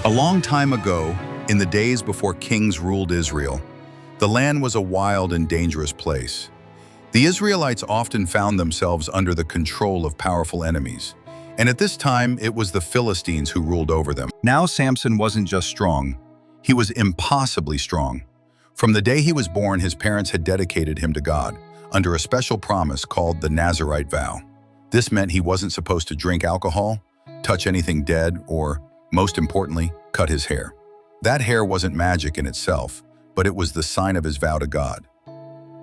A long time ago, in the days before kings ruled Israel, the land was a wild and dangerous place. The Israelites often found themselves under the control of powerful enemies, and at this time it was the Philistines who ruled over them. Now Samson wasn't just strong, he was impossibly strong. From the day he was born, his parents had dedicated him to God under a special promise called the Nazirite vow. This meant he wasn't supposed to drink alcohol, touch anything dead, or, most importantly, cut his hair. That hair wasn't magic in itself, but it was the sign of his vow to God.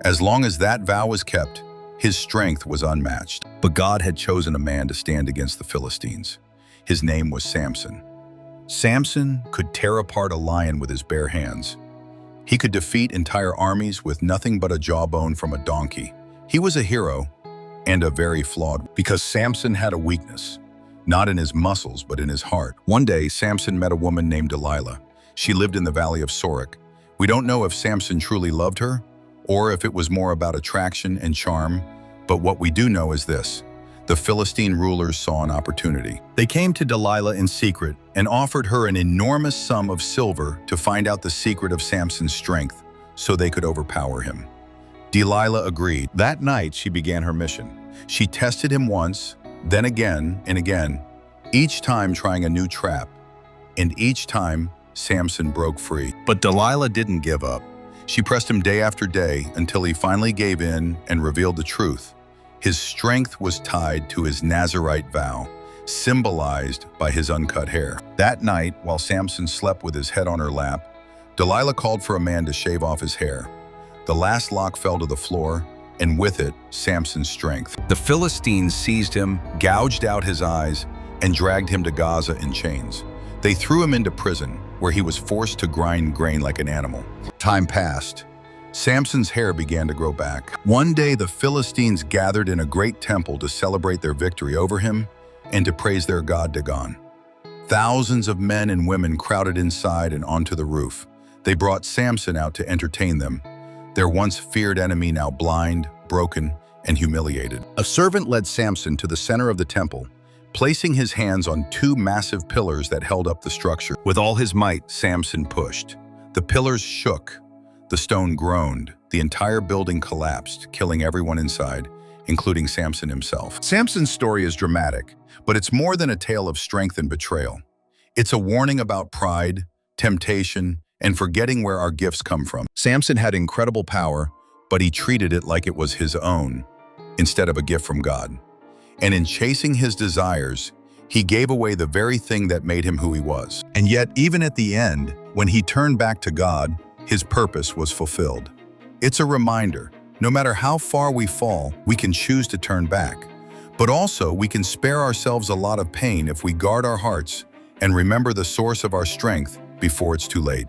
As long as that vow was kept, his strength was unmatched. But God had chosen a man to stand against the Philistines. His name was Samson. Samson could tear apart a lion with his bare hands. He could defeat entire armies with nothing but a jawbone from a donkey. He was a hero, and a very flawed, because Samson had a weakness. Not in his muscles, but in his heart. One day, Samson met a woman named Delilah. She lived in the valley of Sorek. We don't know if Samson truly loved her, or if it was more about attraction and charm, but what we do know is this. The Philistine rulers saw an opportunity. They came to Delilah in secret and offered her an enormous sum of silver to find out the secret of Samson's strength, so they could overpower him. Delilah agreed. That night, she began her mission. She tested him once, then again and again, each time trying a new trap, and each time Samson broke free. But Delilah didn't give up. She pressed him day after day until he finally gave in and revealed the truth. His strength was tied to his Nazirite vow, symbolized by his uncut hair. That night, while Samson slept with his head on her lap, Delilah called for a man to shave off his hair. The last lock fell to the floor, and with it, Samson's strength. The Philistines seized him, gouged out his eyes, and dragged him to Gaza in chains. They threw him into prison, where he was forced to grind grain like an animal. Time passed. Samson's hair began to grow back. One day, the Philistines gathered in a great temple to celebrate their victory over him and to praise their god Dagon. Thousands of men and women crowded inside and onto the roof. They brought Samson out to entertain them, their once feared enemy now blind, broken, and humiliated. A servant led Samson to the center of the temple, placing his hands on two massive pillars that held up the structure. With all his might, Samson pushed. The pillars shook. The stone groaned. The entire building collapsed, killing everyone inside, including Samson himself. Samson's story is dramatic, but it's more than a tale of strength and betrayal. It's a warning about pride, temptation, and forgetting where our gifts come from. Samson had incredible power, but he treated it like it was his own, instead of a gift from God. And in chasing his desires, he gave away the very thing that made him who he was. And yet, even at the end, when he turned back to God, his purpose was fulfilled. It's a reminder, no matter how far we fall, we can choose to turn back. But also, we can spare ourselves a lot of pain if we guard our hearts and remember the source of our strength before it's too late.